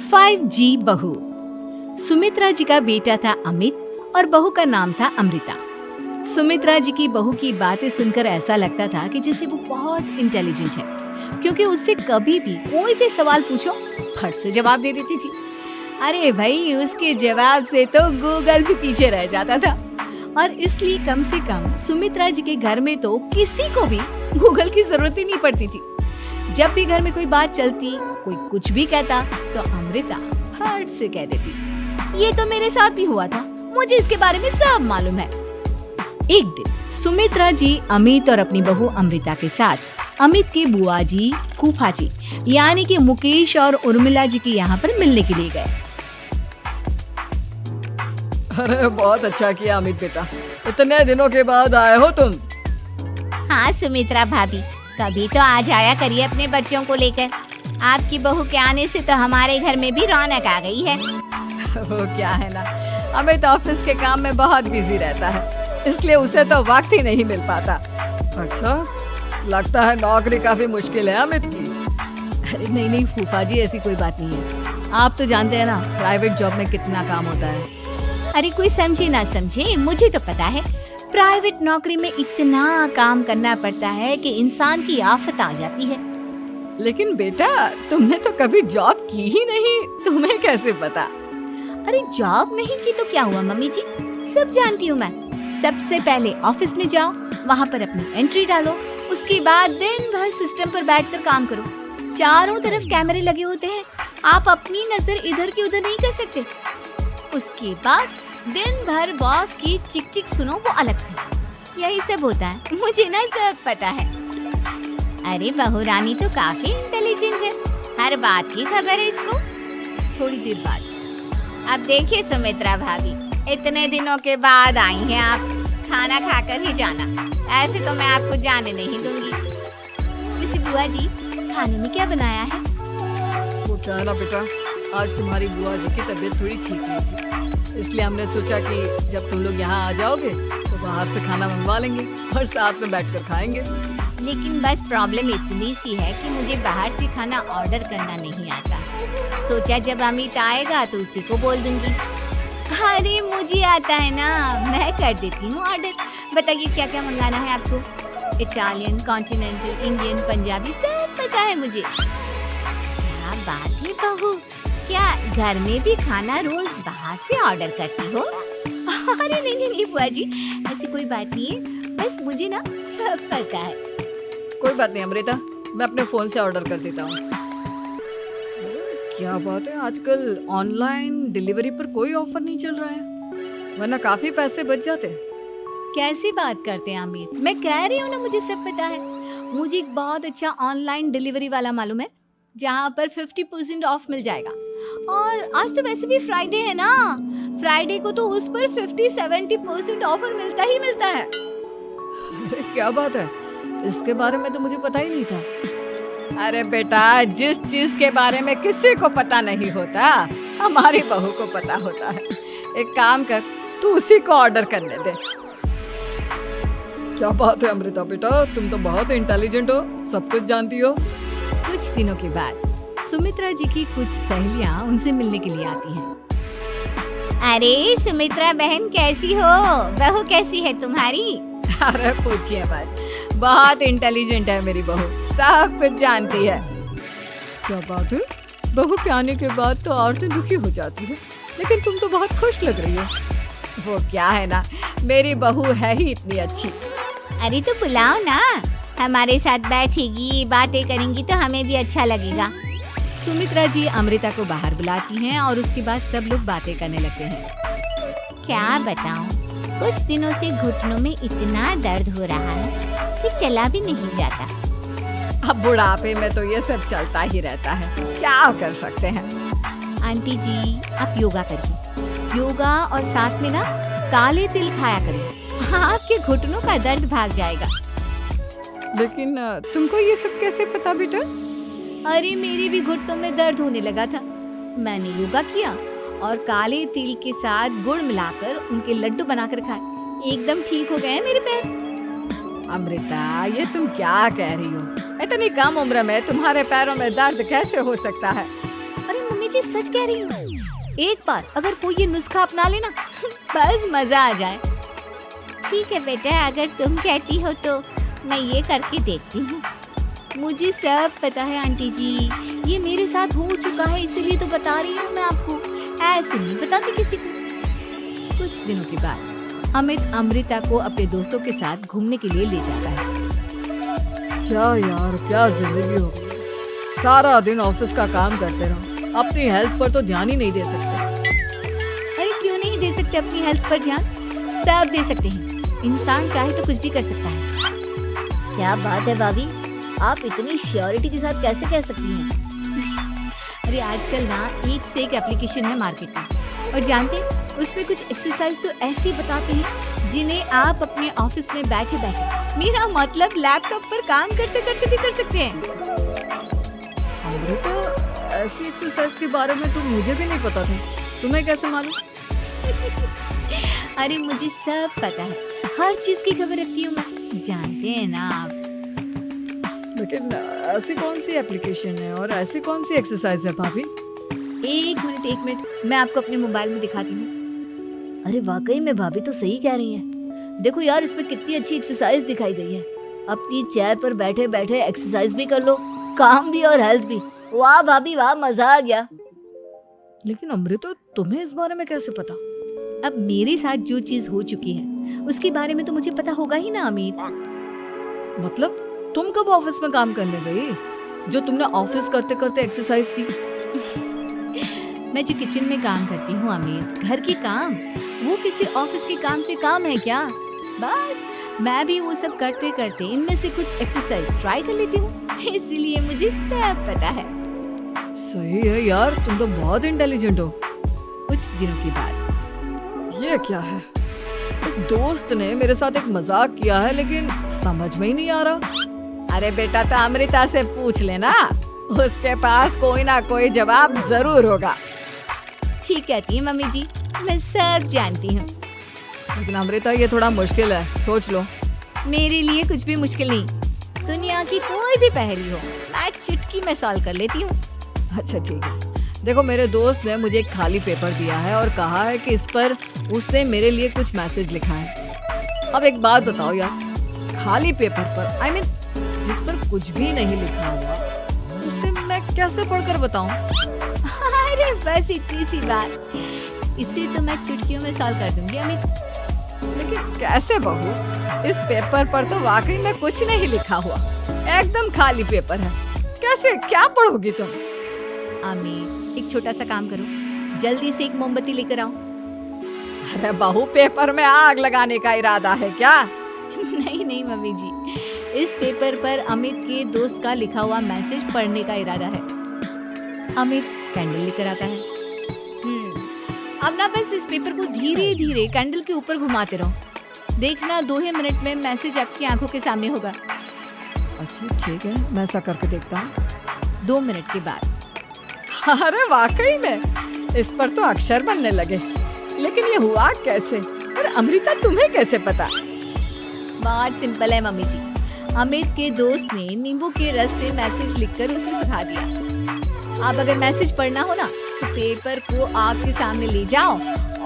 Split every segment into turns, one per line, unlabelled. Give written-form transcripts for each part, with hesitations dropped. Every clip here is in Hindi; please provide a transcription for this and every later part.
5G बहू। सुमित्रा जी का बेटा था अमित और बहू का नाम था अमृता। सुमित्रा जी की बहू की बातें सुनकर ऐसा लगता था कि जैसे वो बहुत इंटेलिजेंट है, क्योंकि उससे कभी भी कोई भी सवाल पूछो फट से जवाब दे देती थी। अरे भाई, उसके जवाब से तो गूगल भी पीछे रह जाता था। और इसलिए कम से कम सुमित्रा जी के घर में तो किसी को भी गूगल की जरूरत ही नहीं पड़ती थी। जब भी घर में कोई बात चलती, कोई कुछ भी कहता, तो अमृता फट से कह देती, ये तो मेरे साथ भी हुआ था, मुझे इसके बारे में सब मालूम है। एक दिन सुमित्रा जी अमित और अपनी बहू अमृता के साथ अमित के बुआ जी, फूफा जी यानी कि मुकेश और उर्मिला जी के यहाँ पर मिलने के लिए गए।
अरे बहुत अच्छा किया अमित बेटा, इतने दिनों के बाद आए हो तुम।
हाँ सुमित्रा भाभी, कभी तो आ जाया करिए अपने बच्चों को लेकर। आपकी बहू के आने से तो हमारे घर में भी रौनक आ गई है।
वो क्या है ना, अमित ऑफिस के काम में बहुत बिजी रहता है, इसलिए उसे तो वक्त ही नहीं मिल पाता। अच्छा, लगता है नौकरी काफी मुश्किल है अमित की।
अरे नहीं फूफा जी, ऐसी कोई बात नहीं है। आप तो जानते हैं ना प्राइवेट जॉब में कितना काम होता है।
अरे कोई समझे ना समझे, मुझे तो पता है प्राइवेट नौकरी में इतना काम करना पड़ता है कि इंसान की आफत आ जाती है।
लेकिन बेटा, तुमने तो कभी जॉब की ही नहीं, तुम्हें कैसे पता?
अरे जॉब नहीं की तो क्या हुआ मम्मी जी, सब जानती हूँ मैं। सबसे पहले ऑफिस में जाओ, वहाँ पर अपनी एंट्री डालो, उसके बाद दिन भर सिस्टम पर बैठकर काम करो। चारों तरफ कैमरे लगे होते हैं, आप अपनी नजर इधर की उधर नहीं कर सकते। उसके बाद दिन भर बॉस की चिक चिक सुनो, वो अलग से। यही सब होता है, मुझे ना सब पता है। अरे बहू रानी तो काफी इंटेलिजेंट है, हर बात की खबर है इसको।
थोड़ी देर बाद
अब देखिए सुमित्रा भाभी, इतने दिनों के बाद आई हैं आप, खाना खाकर ही जाना, ऐसे तो मैं आपको जाने नहीं दूंगी।
वैसे बुआ जी, खाने में क्या बनाया है?
वो क्या है ना बेटा, आज तुम्हारी बुआ जी की तबीयत थोड़ी ठीक नहीं थी, इसलिए हमने सोचा कि जब तुम लोग यहाँ आ जाओगे तो बाहर से खाना मंगवा लेंगे और साथ में बैठकर खाएंगे।
लेकिन बस प्रॉब्लम इतनी सी है कि मुझे बाहर से खाना ऑर्डर करना नहीं आता। सोचा जब अमित आएगा तो उसी को बोल दूंगी। अरे मुझे आता है ना, मैं कर देती हूँ ऑर्डर। बताइए क्या क्या मंगाना है आपको? इटालियन, कॉन्टिनेंटल, इंडियन, पंजाबी, सब पता है मुझे। क्या बात है बहू, क्या घर में भी खाना रोज बाहर से ऑर्डर करती हो?
अरे नहीं बुआ जी, ऐसी कोई बात नहीं है, बस मुझे ना सब पता है।
कोई बात नहीं अमृता, मैं अपने फोन से ऑर्डर कर देता हूँ। क्या बात है, आजकल ऑनलाइन डिलीवरी पर कोई ऑफर नहीं चल रहा है, वरना काफी पैसे बच जाते।
कैसी बात करते हैं अमित, मैं कह रही हूँ ना मुझे सब पता है। मुझे एक बहुत अच्छा ऑनलाइन डिलीवरी वाला मालूम है, जहाँ पर 50% ऑफ मिल जाएगा। और आज तो वैसे भी फ्राइडे है ना, फ्राइडे को तो उस पर 50-70% ऑफर मिलता ही मिलता है।
अरे क्या बात है, इसके बारे में तो मुझे पता ही नहीं था। अरे बेटा, जिस चीज के बारे में किसी को पता नहीं होता, हमारी बहू को पता होता है। एक काम कर, तू उसी को ऑर्डर करने दे। क्या बात है अमृता बेटा, तुम तो बहुत इंटेलिजेंट हो, सब कुछ जानती हो।
कुछ दिनों के बाद सुमित्रा जी की कुछ सहेलियां उनसे मिलने के लिए आती हैं।
अरे सुमित्रा बहन कैसी हो, बहू कैसी है तुम्हारी?
अरे पूछिए मत, बहुत इंटेलिजेंट है मेरी बहू, सब कुछ जानती है। क्या बात है, बहू के आने के बाद तो औरतें दुखी हो जाती है, लेकिन तुम तो बहुत खुश लग रही हो। वो क्या है ना, मेरी बहू है ही इतनी अच्छी।
अरे तो बुलाओ ना, हमारे साथ बैठेगी, बातें करेंगी तो हमें भी अच्छा लगेगा।
सुमित्रा जी अमृता को बाहर बुलाती हैं और उसके बाद सब लोग बातें करने लगते हैं।
क्या बताऊं, कुछ दिनों से घुटनों में इतना दर्द हो रहा है कि चला भी नहीं जाता।
अब बुढ़ापे में तो ये सब चलता ही रहता है, क्या कर सकते हैं।
आंटी जी, आप योगा करिए, योगा और साथ में ना काले तिल खाया करिए, आपके घुटनों का दर्द भाग जाएगा।
लेकिन तुमको ये सब कैसे पता बेटा?
अरे मेरे भी घुटनों में दर्द होने लगा था, मैंने योगा किया और काले तिल के साथ गुड़ मिलाकर उनके लड्डू बनाकर खाए, एकदम ठीक हो गए मेरे पैर।
अमृता, ये तुम क्या कह रही हो? इतनी कम उम्र में तुम्हारे पैरों में दर्द कैसे हो सकता है?
अरे मम्मी
जी सच कह रही हूँ। एक बार अगर कोई ये नुस्खा अपना लेना बस मजा आ जाए। ठीक है बेटा, अगर तुम कहती हो तो मैं ये करके देखती हूँ। मुझे सब पता है आंटी जी, ये मेरे साथ हो चुका है, इसीलिए तो बता रही हूँ मैं आपको, ऐसे नहीं बताती किसी को।
कुछ दिनों के बाद अमित अमृता को अपने दोस्तों के साथ घूमने के लिए ले जाता है।
क्या यार, क्या जिंदगी हो गई। सारा दिन ऑफिस का काम करते रहो, अपनी हेल्थ पर तो ध्यान ही नहीं दे सकते।
अरे क्यों नहीं दे सकते अपनी हेल्थ पर ध्यान? सब दे सकते हैं, इंसान चाहे तो कुछ भी कर सकता है। क्या बात है भाभी, आप इतनी श्योरिटी के साथ कैसे कह सकती हैं?
अरे आजकल ना एक से एक एप्लीकेशन है मार्केट में, और जानते उसमें कुछ एक्सरसाइज तो ऐसी बताते हैं जिन्हें आप अपने ऑफिस में बैठे बैठे, मेरा मतलब लैपटॉप पर काम करते करते भी कर सकते हैं।
अमृता, ऐसी एक्सरसाइज के बारे में तो मुझे भी नहीं पता था, तुम्हें कैसे मालूम?
अरे मुझे सब पता है, हर चीज की खबर रखती हूँ मैं, जानते हैं ना आप।
लेकिन ऐसी कौन सी एप्लीकेशन है और ऐसी कौन सी एक्सरसाइज है भाभी?
एक मिनट, मैं आपको अपने मोबाइल में दिखाती हूँ।
अरे वाकई में भाभी तो सही कह रही हैं। देखो यार, इसमें कितनी अच्छी एक्सरसाइज दिखाई गई है। अपनी चेयर पर बैठे बैठे एक्सरसाइज भी कर लो, काम भी और हेल्थ भी। वाह भाभी वाह, मजा आ गया।
लेकिन अमृता, तुम्हें इस बारे में कैसे पता?
अब मेरे साथ जो चीज हो चुकी है उसके बारे में तो मुझे पता होगा ही ना अमित।
मतलब तुम कब ऑफिस में काम करने गई जो तुमने ऑफिस करते करते एक्सरसाइज की?
मैं जो किचन में काम करती हूँ अमित, घर के काम, वो किसी ऑफिस के काम से काम है क्या? बस मैं भी वो सब करते करते इनमें से कुछ एक्सरसाइज ट्राई कर लेती हूँ, इसीलिए मुझे सब पता है।
सही है यार, तुम तो बहुत इंटेलिजेंट हो।
कुछ दिनों के बाद
ये क्या है? एक दोस्त ने मेरे साथ एक मजाक किया है, लेकिन समझ में ही नहीं आ रहा।
अरे बेटा, तो अमृता से पूछ लेना, उसके पास कोई ना कोई जवाब जरूर होगा। ठीक कहती है मम्मी जी, मैं सब जानती हूँ।
लेकिन अमृता, ये थोड़ा मुश्किल है, सोच लो।
मेरे लिए कुछ भी मुश्किल नहीं, दुनिया की कोई भी पहेली हो मैं चुटकी में सॉल्व कर लेती हूँ।
अच्छा ठीक है, देखो मेरे दोस्त ने मुझे एक खाली पेपर दिया है और कहा है कि इस पर उसने मेरे लिए कुछ मैसेज लिखा है। अब एक बात बताओ यार, खाली पेपर पर, I mean, जिस पर कुछ भी नहीं लिखा हुआ, उसे मैं कैसे पढ़कर बताऊं?
अरे बस इतनी सी बात, इसे तो मैं चुटकियों में सॉल्व कर दूंगी अमित।
लेकिन कैसे बहू, इस पेपर पर तो वाकई में कुछ नहीं लिखा हुआ, एकदम खाली पेपर है, कैसे क्या पढ़ोगी तुम?
अमित, एक छोटा सा काम करो, जल्दी से एक मोमबत्ती लेकर आओ।
अरे बहू, पेपर में आग लगाने का इरादा है क्या?
नहीं मम्मी जी, इस पेपर पर अमित के दोस्त का लिखा हुआ मैसेज पढ़ने का इरादा है। अमित कैंडल लेकर आता है। अब ना बस इस पेपर को धीरे धीरे कैंडल के ऊपर घुमाते रहो, देखना 2 ही मिनट में मैसेज आपकी आंखों के सामने होगा।
अच्छा ठीक है, मैं ऐसा करके देखता हूँ।
2 मिनट के बाद,
अरे वाकई में इस पर तो अक्षर बनने लगे, लेकिन ये हुआ कैसे? और अमृता, तुम्हें कैसे पता?
बहुत सिंपल है मम्मी जी, अमित के दोस्त ने नींबू के रस से मैसेज लिखकर उसे सिखा दिया। अब अगर मैसेज पढ़ना हो ना, तो पेपर को आग के सामने ले जाओ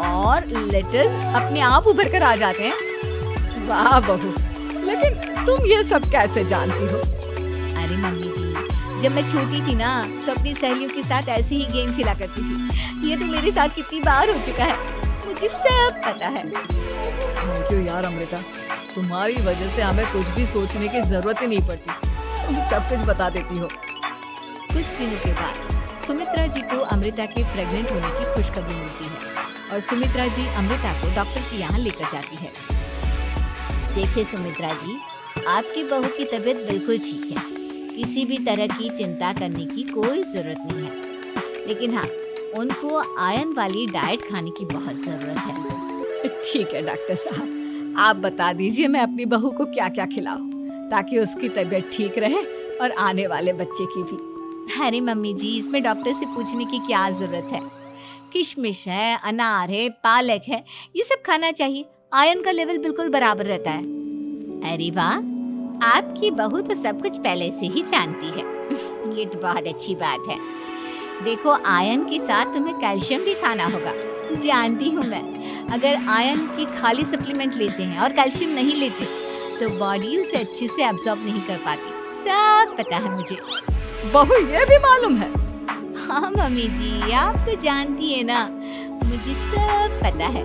और लेटर्स अपने आप उभर कर आ जाते हैं।
वाह बहू, लेकिन तुम ये सब कैसे जानती हो?
अरे मम्मी जी, जब मैं छोटी थी ना, तो अपनी सहेलियों के साथ ऐसे ही गेम खेला करती थी। ये तो मेरे साथ कितनी बार हो चुका है, मुझे सब पता है।
थैंक यू यार अमृता, तुम्हारी वजह से हमें कुछ भी सोचने की जरूरत ही नहीं पड़ती, तुम सब कुछ बता देती हो।
कुछ दिनों के बाद सुमित्रा जी को अमृता के प्रेग्नेंट होने की खुशखबरी मिलती है और सुमित्रा जी अमृता को डॉक्टर के यहाँ लेकर जाती है।
देखिए सुमित्रा जी, आपकी बहू की तबीयत बिल्कुल ठीक है, किसी भी तरह की चिंता करने की कोई जरूरत नहीं है। लेकिन हाँ, उनको आयरन वाली डाइट खाने की बहुत जरूरत है।
ठीक है डॉक्टर साहब, आप बता दीजिए मैं अपनी बहू को क्या क्या खिलाऊं ताकि उसकी तबीयत ठीक रहे और आने वाले बच्चे की भी।
अरे मम्मी जी, इसमें डॉक्टर से पूछने की क्या जरूरत है? किशमिश है, अनार है, पालक है, ये सब खाना चाहिए, आयरन का लेवल बिल्कुल बराबर रहता है।
अरे वाह, आपकी बहू तो सब कुछ पहले से ही जानती है। ये तो बहुत अच्छी बात है। देखो, आयरन के साथ तुम्हें कैल्शियम भी खाना होगा। जानती हूँ मैं, अगर आयरन की खाली सप्लीमेंट लेते हैं और कैल्शियम नहीं लेते तो बॉडी उसे अच्छे से एब्जॉर्ब नहीं कर पाती। सब पता है मुझे।
बहू ये भी मालूम है?
हाँ मम्मी जी, आप तो जानती है ना, मुझे सब पता है।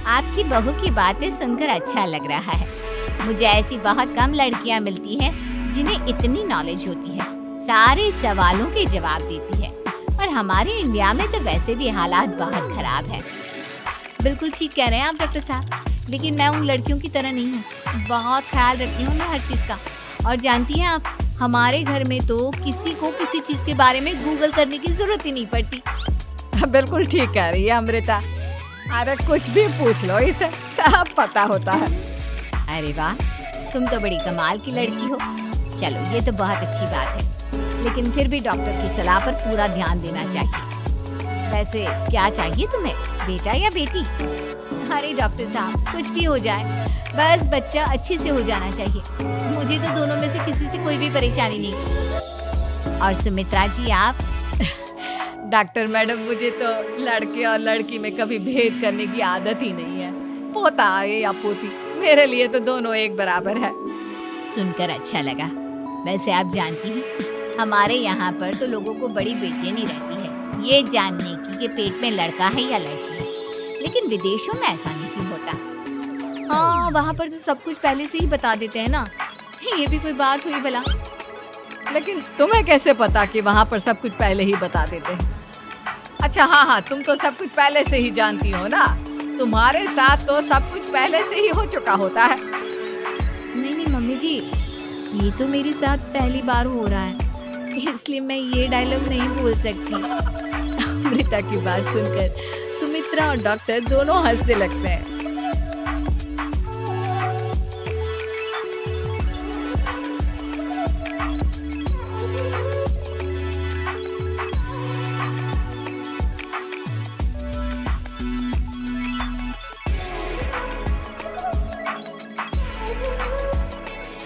आपकी बहू की बातें सुनकर अच्छा लग रहा है। मुझे ऐसी बहुत कम लड़कियां मिलती हैं जिन्हें इतनी नॉलेज होती है, सारे सवालों के जवाब देती है। और हमारे इंडिया में तो वैसे भी हालात बहुत खराब है। बिल्कुल ठीक कह रहे हैं आप डॉक्टर साहब, लेकिन मैं उन लड़कियों की तरह नहीं हूँ। बहुत ख्याल रखती हूँ मैं हर चीज़ का। और जानती हैं आप, हमारे घर में तो किसी को किसी चीज़ के बारे में गूगल करने की जरूरत ही नहीं पड़ती।
बिल्कुल ठीक कह रही है अमृता। अरे कुछ भी पूछ लो, इसे सब पता होता है।
अरे वाह, तुम तो बड़ी कमाल की लड़की हो। चलो, ये तो बहुत अच्छी बात है, लेकिन फिर भी डॉक्टर की सलाह पर पूरा ध्यान देना चाहिए। वैसे क्या चाहिए तुम्हें, बेटा या बेटी? अरे डॉक्टर साहब, कुछ भी हो जाए, बस बच्चा अच्छे से हो जाना चाहिए। मुझे तो दोनों में से किसी से कोई भी परेशानी नहीं। और सुमित्रा जी आप?
डॉक्टर मैडम, मुझे तो लड़के और लड़की में कभी भेद करने की आदत ही नहीं है। पोता आए या पोती, मेरे लिए तो दोनों एक बराबर है।
सुनकर अच्छा लगा। वैसे आप जानती हैं, हमारे यहाँ पर तो लोगों को बड़ी बेचैनी रहती है ये जानने की कि पेट में लड़का है या लड़की है, लेकिन विदेशों में ऐसा नहीं होता।
हाँ, वहाँ पर तो सब कुछ पहले से ही बता देते हैं ना। ये भी कोई बात हुई भला?
लेकिन तुम्हें कैसे पता कि वहाँ पर सब कुछ पहले ही बता देते हैं? अच्छा हाँ, तुम तो सब कुछ पहले से ही जानती हो ना। तुम्हारे साथ तो सब कुछ पहले से ही हो चुका होता है।
नहीं मम्मी जी, ये तो मेरे साथ पहली बार हो रहा है, इसलिए मैं ये डायलॉग नहीं बोल सकती।
अमृता की बात सुनकर सुमित्रा और डॉक्टर दोनों हंसने लगते हैं।